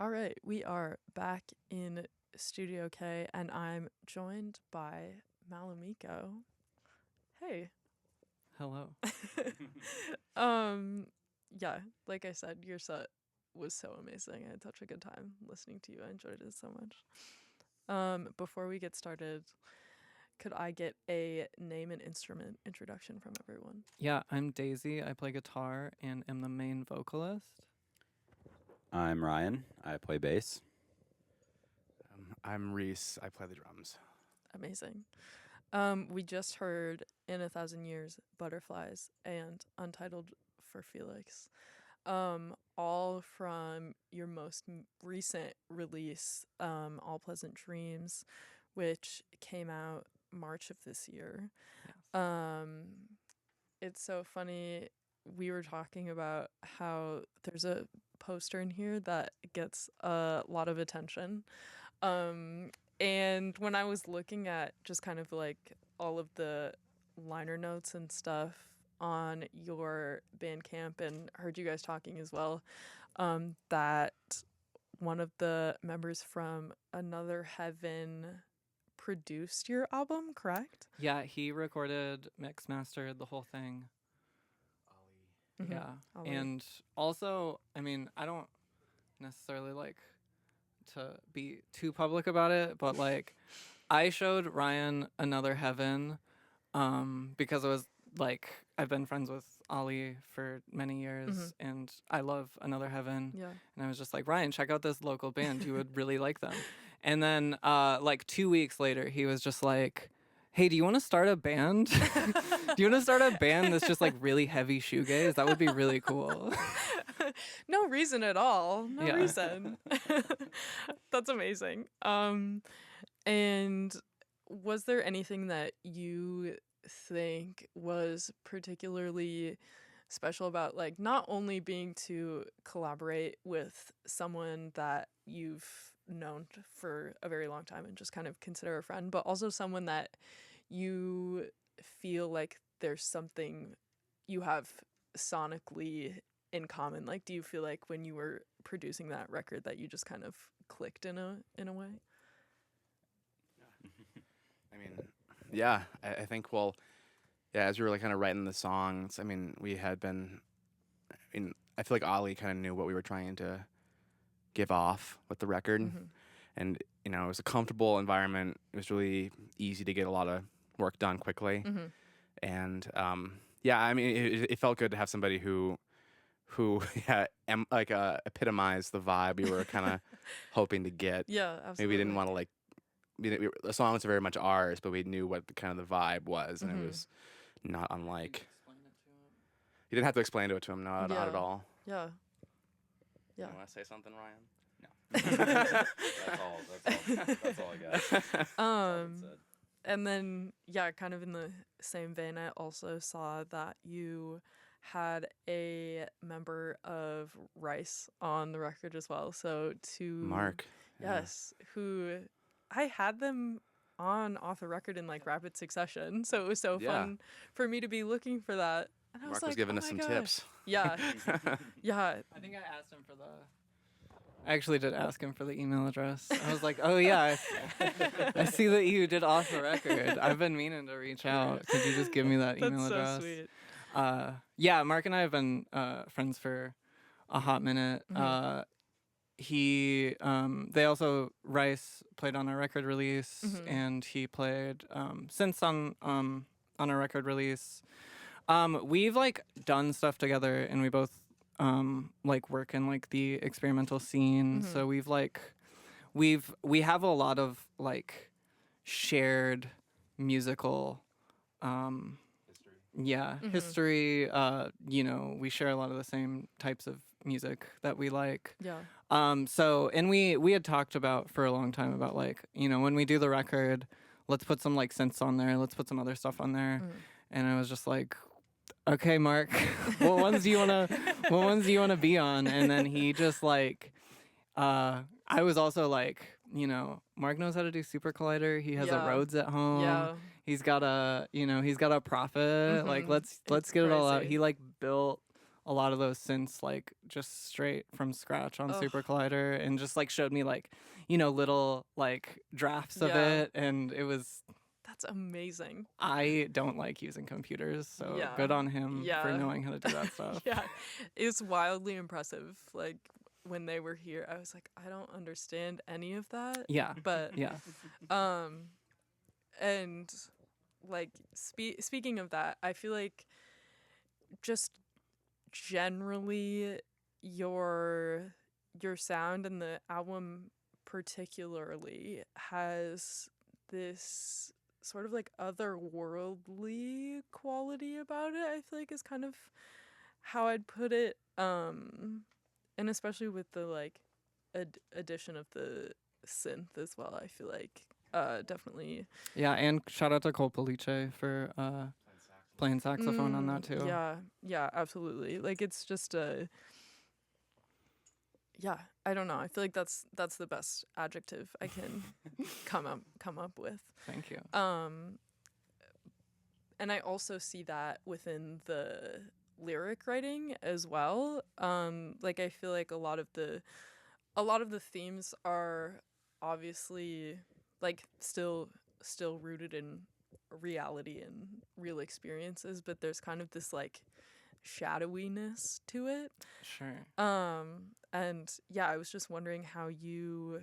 All right, we are back in Studio K, and I'm joined by Malamiko. Hey. Hello. Yeah, like I said, your set was so amazing. I had such a good time listening to you. I enjoyed it so much. Before we get started, could I get a name and instrument introduction from everyone? Yeah, I'm Daisy. I play guitar and am the main vocalist. I'm Ryan. I play bass. I'm Reese. I play the drums. Amazing. We just heard In 1,000 Years, Butterflies, and Untitled for Felix. All from your most recent release, All Pleasant Dreams, which came out March of this year. Yes. It's so funny. We were talking about how there's a poster in here that gets a lot of attention. And when I was looking at just kind of like all of the liner notes and stuff on your Bandcamp and heard you guys talking as well, that one of the members from Another Heaven produced your album, correct? Yeah, he recorded, mix mastered the whole thing. Ollie. Mm-hmm. Yeah. Ollie. And also, I mean, I don't necessarily like to be too public about it, but like I showed Ryan Another Heaven because it was like I've been friends with Ollie for many years and I love Another Heaven. Yeah. And I was just like, Ryan, check out this local band. You would really like them. And then like 2 weeks later, he was just like, hey, do you want to start a band? Do you want to start a band that's just like really heavy shoegaze? That would be really cool. No reason at all. No Yeah. reason. That's amazing. And was there anything that you think was particularly special about like not only being to collaborate with someone that you've known for a very long time and just kind of consider a friend, but also someone that you feel like there's something you have sonically in common? Like, do you feel like when you were producing that record that you just kind of clicked in a way? I mean, yeah, I think, well, yeah, as we were like kind of writing the songs, I mean, we had been, I mean, I feel like Ollie kind of knew what we were trying to give off with the record. And, you know, it was a comfortable environment. It was really easy to get a lot of work done quickly. And, yeah, I mean, it felt good to have somebody who yeah, epitomized the vibe we were kind of hoping to get. Yeah, absolutely. Maybe we didn't want to like, the songs are very much ours, but we knew what the kind of the vibe was, and it was not unlike. You didn't have to explain it to him, not at all. Yeah. You want to say something, Ryan? No. That's all I got. And then, yeah, kind of in the same vein, I also saw that you had a member of Rice on the record as well. So Mark. Yes, who I had them on off the record in like rapid succession. So it was so fun for me to be looking for that. And I was Mark like, was giving oh us my some gosh. tips. Yeah. Yeah. I think I asked him for I actually did ask him for the email address. I was like, oh yeah, I see that you did off the record. I've been meaning to reach out. Could you just give me that email address? That's so sweet. Yeah, Mark and I have been friends for a hot minute. They also, Rice played on our record release, and he played synths on our record release. We've like done stuff together, and we both like work in like the experimental scene. So we have a lot of like shared musical history. You know, we share a lot of the same types of music that we like. Yeah. So, and we had talked about for a long time about like, you know, when we do the record, let's put some like synths on there, let's put some other stuff on there. And I was just like, okay, Mark, what ones do you wanna be on? And then he just like I was also like, you know, Mark knows how to do Super Collider. He has a Rhodes at home. Yeah. He's got a Prophet. Like let's get it all out. crazy. He like built a lot of those synths like just straight from scratch on Ugh. Super Collider, and just like showed me like little like drafts of Yeah. it, and it was. That's amazing. I don't like using computers, so Yeah. good on him for Yeah. knowing how to do that stuff. Yeah, it's wildly impressive. Like when they were here, I was like, I don't understand any of that. Yeah. But Yeah. and like speaking of that, I feel like just generally your sound and the album particularly has this sort of like otherworldly quality about it. I feel like is kind of how I'd put it, and especially with the like addition of the synth as well. I feel like definitely. Yeah, and shout out to Cole Police for playing saxophone on that too. Yeah, absolutely. Like it's just yeah, I don't know. I feel like that's the best adjective I can come up with. Thank you. And I also see that within the lyric writing as well. Like I feel like a lot of the themes are obviously like still rooted in reality and real experiences, but there's kind of this like shadowiness to it. Sure. And yeah, I was just wondering how you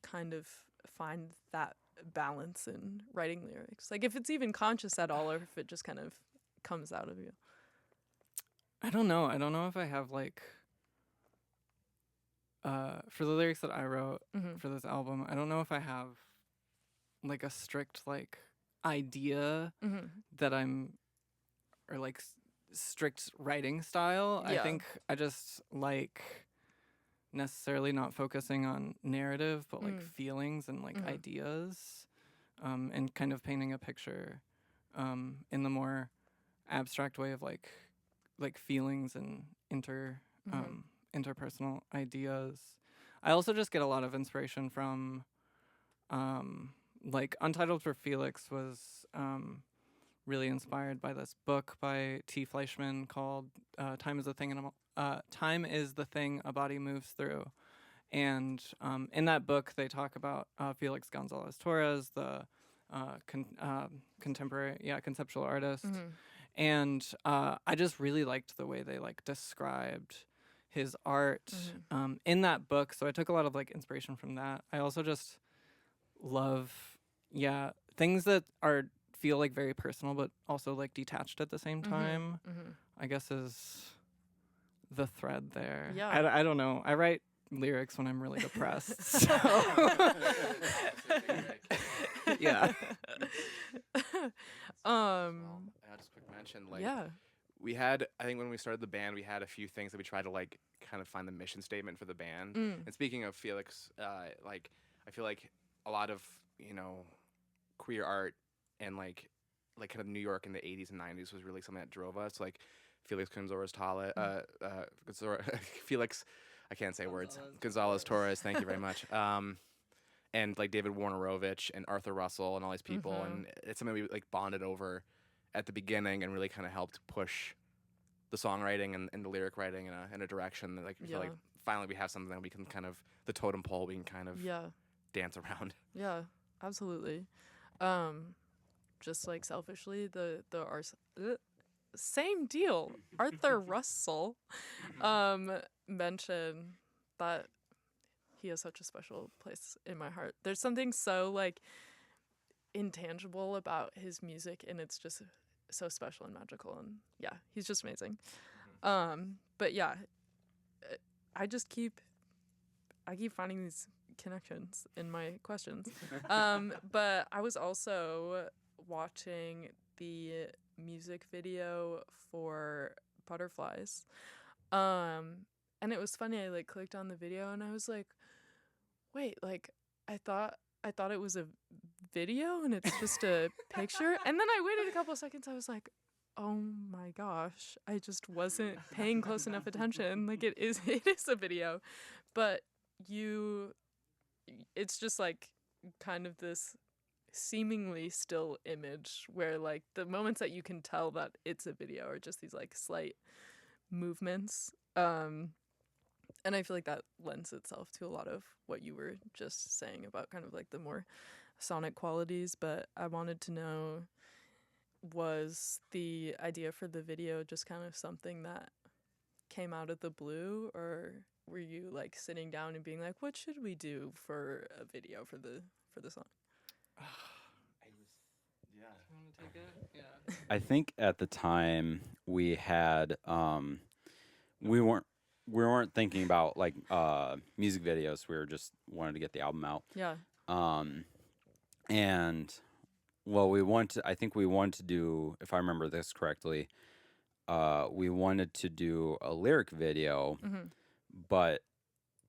kind of find that balance in writing lyrics. Like if it's even conscious at all, or if it just kind of comes out of you. I don't know. I don't know if I have like for the lyrics that I wrote for this album, I don't know if I have like a strict like idea that I'm or like strict writing style. Yeah. I think I just like necessarily not focusing on narrative, but like feelings and like ideas, and kind of painting a picture in the more abstract way of like feelings and interpersonal ideas. I also just get a lot of inspiration from like Untitled for Felix was really inspired by this book by T. Fleischman called Time is the Thing a Body Moves Through. And in that book, they talk about Felix Gonzalez Torres, the conceptual artist. And I just really liked the way they like described his art in that book. So I took a lot of like inspiration from that. I also just love, things that feel like very personal, but also like detached at the same time. I guess is the thread there. Yeah. I don't know. I write lyrics when I'm really depressed. So. Yeah. Just quick mention, like, yeah. we had, I think when we started the band, we had a few things that we tried to like kind of find the mission statement for the band. And speaking of Felix, like I feel like a lot of queer art and like kind of New York in the 80s and 90s was really something that drove us. Like Felix Felix, I can't say words. Gonzalez Torres, thank you very much. And like David Warnerovich and Arthur Russell and all these people, and it's something we like bonded over at the beginning and really kind of helped push the songwriting and the lyric writing in a direction that like we feel like finally we have something that we can kind of the totem pole we can kind of dance around. Yeah, absolutely. Just like selfishly, the same deal. Arthur Russell mentioned that he has such a special place in my heart. There's something so like intangible about his music, and it's just so special and magical, and yeah, he's just amazing. But yeah, I keep finding these connections in my questions. But I was also watching the music video for Butterflies, and it was funny. I like clicked on the video and I was like, wait, like I thought it was a video and it's just a picture. And then I waited a couple of seconds. I was like, oh my gosh, I just wasn't paying close enough attention. Like it is a video, but it's just like kind of this seemingly still image where like the moments that you can tell that it's a video are just these like slight movements. And I feel like that lends itself to a lot of what you were just saying about kind of like the more sonic qualities. But I wanted to know, was the idea for the video just kind of something that came out of the blue, or were you like sitting down and being like, what should we do for a video for the song? You want to take it? Yeah. I think at the time we had we weren't thinking about like music videos. We were just wanted to get the album out. Yeah. And well, I think we wanted to do, if I remember this correctly, we wanted to do a lyric video, but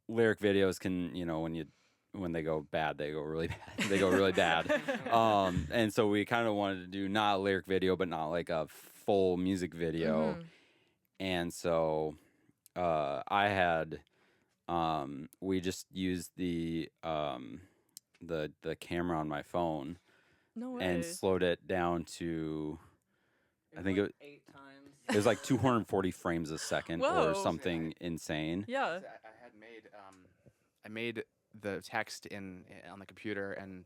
lyric videos can, when they go bad, they go really bad. They go really bad. And so we kind of wanted to do not a lyric video, but not like a full music video. And so I had we just used the camera on my phone No way. and slowed it down to, I think it 8 times. It was like 240 frames a second or Whoa. something insane. Yeah. I had made I made the text on the computer, and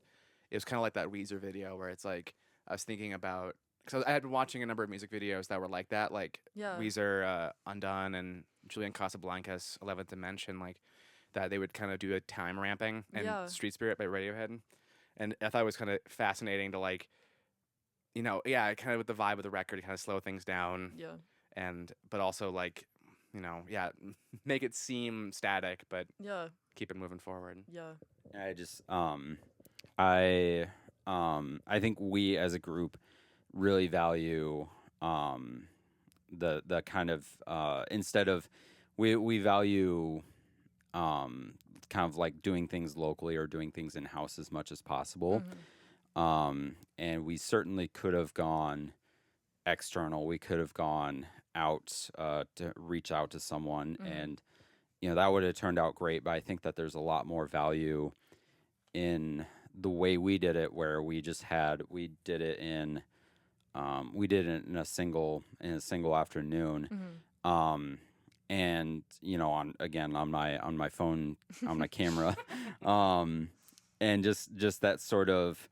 it was kind of like that Weezer video where it's like I was thinking about, because I had been watching a number of music videos that were like that, like Yeah. Weezer, Undone, and Julian Casablancas' 11th Dimension, like that they would kind of do a time ramping, and Yeah. Street Spirit by Radiohead. And I thought it was kind of fascinating to like, kind of with the vibe of the record, kind of slow things down, Yeah. but also like, make it seem static, but Yeah. keep it moving forward. Yeah. I just I think we as a group really value the kind of instead of we value kind of like doing things locally or doing things in house as much as possible. And we certainly could have gone external. We could have gone out to reach out to someone, and that would have turned out great. But I think that there's a lot more value in the way we did it, where we did it in a single afternoon. And on my phone, on my camera, and just that sort of,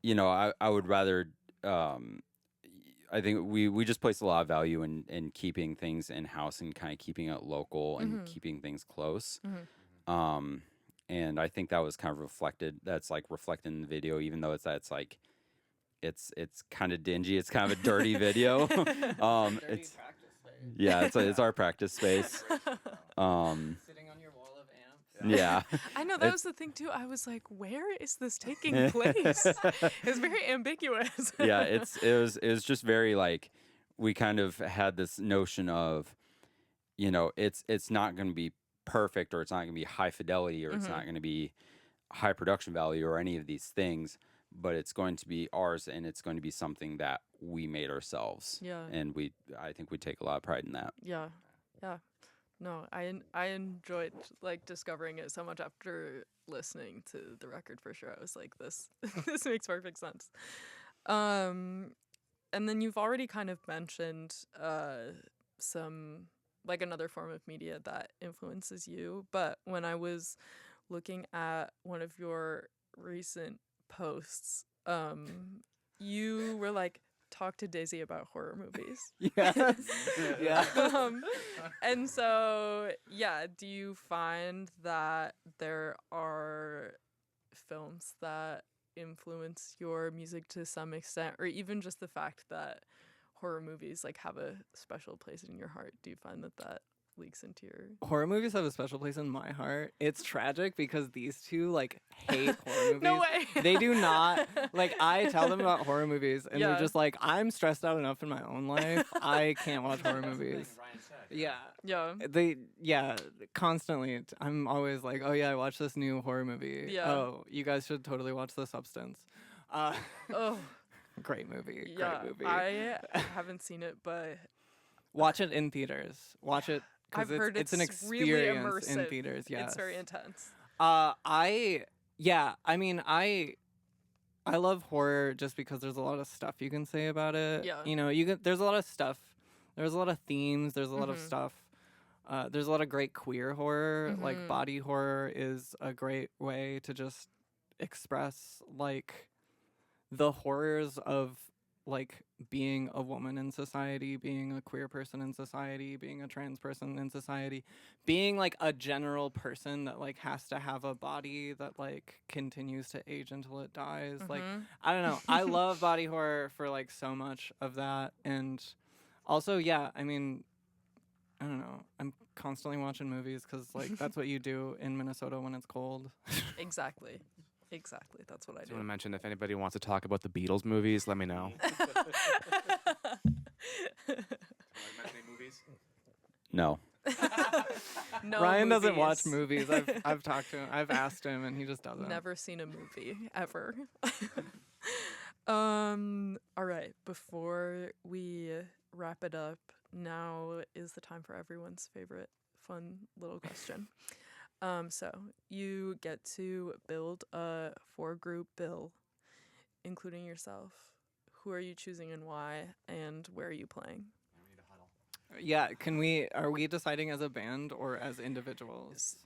I would rather, I think we just place a lot of value in keeping things in house and kind of keeping it local and keeping things close. And I think that was kind of reflected. That's like reflected in the video, even though it's kind of dingy. It's kind of a dirty video. It's practice space. Yeah, it's our practice space. Sitting on your wall of amps. Yeah. I know, that was the thing too. I was like, where is this taking place? It's very ambiguous. Yeah, it was just very like, we kind of had this notion of, it's not going to be perfect, or it's not going to be high fidelity, or it's not going to be high production value or any of these things, but it's going to be ours, and it's going to be something that we made ourselves. Yeah. And I think we take a lot of pride in that. Yeah. No, I enjoyed like discovering it so much after listening to the record, for sure. I was like, this makes perfect sense. And then you've already kind of mentioned some, like, another form of media that influences you, but when I was looking at one of your recent posts, you were like, talk to Daisy about horror movies. Yes. Yeah. And so, do you find that there are films that influence your music to some extent, or even just the fact that horror movies like have a special place in your heart? Do you find that leaks into your... Horror movies have a special place in my heart. It's tragic because these two like hate horror movies. No way. They do not. Like, I tell them about horror movies, and Yeah. they're just like, I'm stressed out enough in my own life. I can't watch horror movies. Yeah. Yeah. Constantly. I'm always like, oh yeah, I watched this new horror movie. Yeah. Oh, you guys should totally watch The Substance. Oh, Great movie. yeah. Great movie. I haven't seen it, but Watch it in theaters. Watch it I've because heard it's an really experience in immersive. theaters. Yes. It's very intense. I love horror just because there's a lot of stuff you can say about it. Yeah. There's a lot of stuff there's a lot of themes. There's a lot of stuff. There's a lot of great queer horror. Like body horror is a great way to just express like the horrors of like being a woman in society, being a queer person in society, being a trans person in society, being like a general person that like has to have a body that like continues to age until it dies. Like, I don't know. I love body horror for like so much of that. And also, yeah, I mean, I don't know. I'm constantly watching movies because like that's what you do in Minnesota when it's cold. Exactly. That's what I I do. want to mention, if anybody wants to talk about the Beatles movies, let me know. No. No Ryan doesn't watch movies. movies. I've talked to him. I've asked him, and he just doesn't. Never seen a movie ever. All right, before we wrap it up, now is the time for everyone's favorite fun little question. So you get to build a 4-group bill, including yourself. Who are you choosing and why, and where are you playing? Yeah, are we deciding as a band or as individuals?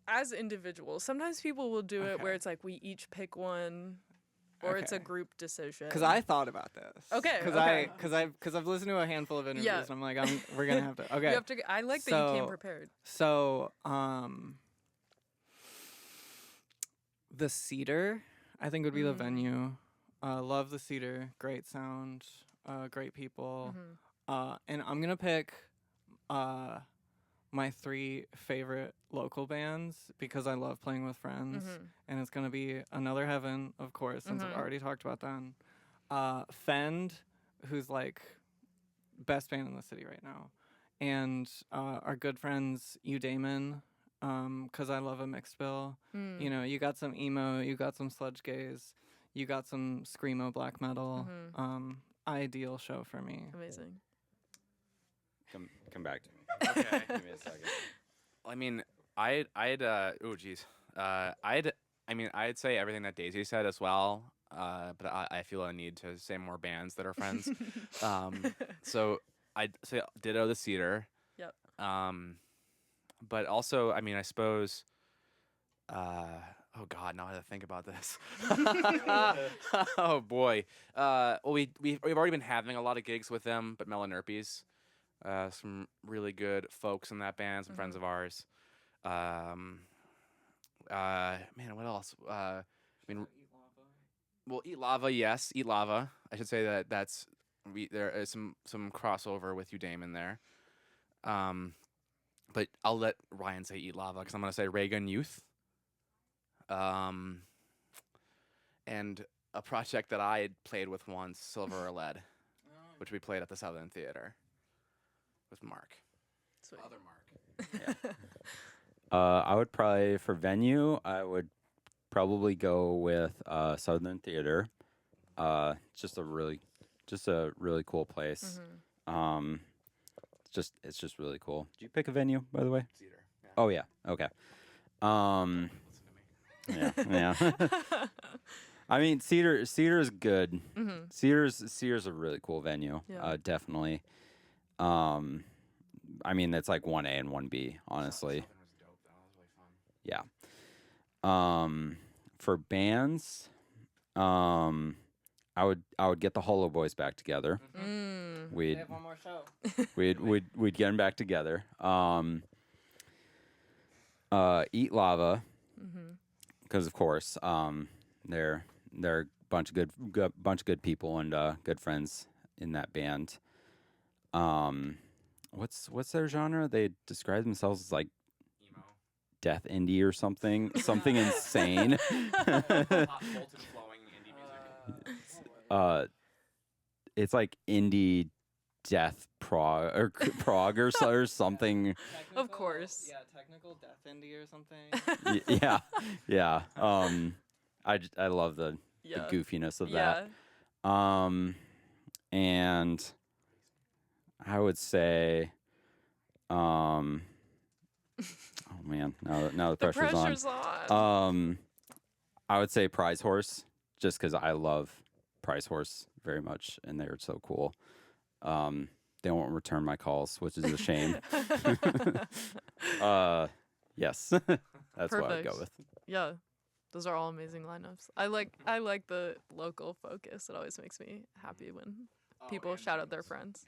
As individuals. Sometimes people will do it Okay. where it's like we each pick one, or it's a Okay. group decision. Because I thought about this. Okay, Because I've listened to a handful of interviews, Yeah. and I'm like, we're gonna have to. Okay. You have to. I like that you came So- prepared. So, the Cedar, I think would be the venue. Love the Cedar. Great sound. Great people. And I'm gonna pick my 3 favorite local bands because I love playing with friends, and it's gonna be Another Heaven, of course, since I've already talked about them. Fend, who's like best band in the city right now, and our good friends Damon, because I love a mixed bill. You know, you got some emo, you got some sludge gaze, you got some screamo black metal. Ideal show for me. Amazing. Come back to me. Okay. Give me a second. I mean, I'd say everything that Daisy said as well, but I feel a need to say more bands that are friends. So I'd say ditto the Cedar. Yep. But also, I mean, I suppose. Oh God, now I have to think about this. Oh boy. Well, we've already been having a lot of gigs with them, but Melanerpes, some really good folks in that band, some friends of ours. Man, what else? I mean, well, Eat Lava, yes, Eat Lava. I should say there is some crossover with Damon there. But I'll let Ryan say Eat Lava because I'm gonna say Reagan Youth. And a project that I had played with once, Silver or Lead, which we played at the Southern Theater with Mark. Sweet. Other Mark. I would probably, for venue, I would probably go with Southern Theater. Just a really cool place. It's just really cool. Did you pick a venue, by the way? Cedar. Yeah. Oh yeah. Okay. Listen to me. Yeah. I mean, Cedar is good. Cedar's a really cool venue. Yeah. Definitely. I mean, that's like 1A and 1B, honestly. Southern was dope. That was really fun. Yeah. For bands, I would get the Hollow Boys back together. We have one more show. We'd get them back together. Eat Lava, because of course, they're a bunch of good people and good friends in that band. What's their genre? They describe themselves as like Emo. death indie or something insane. Molten flowing indie music. It's like indie death prog or something. Of course. Yeah, technical death indie or something. Yeah. I love the goofiness of that. And I would say, oh man, now the pressure's on. I would say Prize Horse, just because I love Prize Horse very much, and they're so cool. They won't return my calls, which is a shame. Yes, that's what I'd go Perfect. with. Yeah, those are all amazing lineups. I like the local focus. It always makes me happy when people shout out their friends.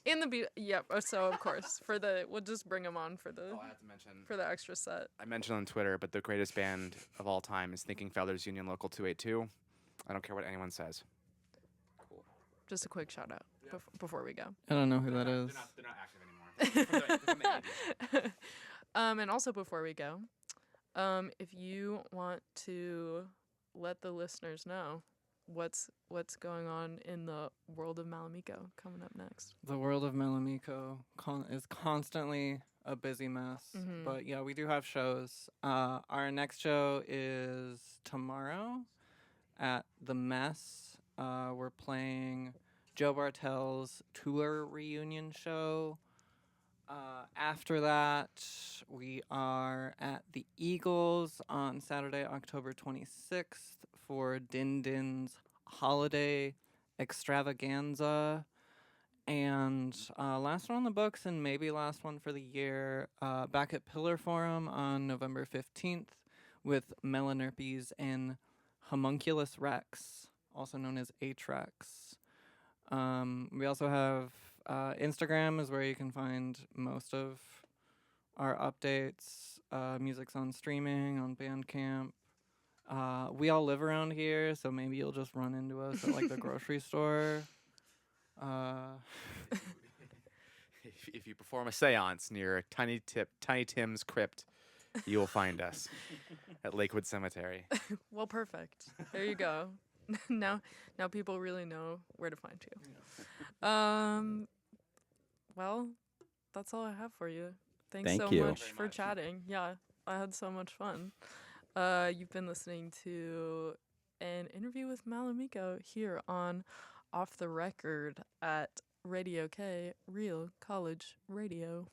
In the beat, yep. So of course we'll just bring them on for the I have to mention. for the extra set. I mentioned on Twitter, but the greatest band of all time is Thinking Feathers Union Local 282. I don't care what anyone says. Just a quick shout out before we go. I don't know who that is. They're not active anymore. From the 80s. And also before we go, if you want to let the listeners know what's going on in the world of Malamiko coming up next. The world of Malamiko is constantly a busy mess. Mhm. But yeah, we do have shows. Our next show is tomorrow at The Mess. We're playing Joe Bartel's tour reunion show. After that, we are at the Eagles on Saturday, October 26th for Din Din's holiday extravaganza. And last one on the books and maybe last one for the year, back at Pillar Forum on November 15th with Melanerpes and Homunculus Rex, also known as H-Rex. We also have Instagram is where you can find most of our updates. Music's on streaming, on Bandcamp. We all live around here, so maybe you'll just run into us at like the grocery store. If you perform a seance near Tiny Tim's crypt, you will find us at Lakewood Cemetery. Well, perfect. There you go. now people really know where to find you. Well, that's all I have for you. Thanks Thank so you. much for chatting. Yeah, I had so much fun. You've been listening to an interview with Malamiko here on Off the Record at Radio K, Real College Radio.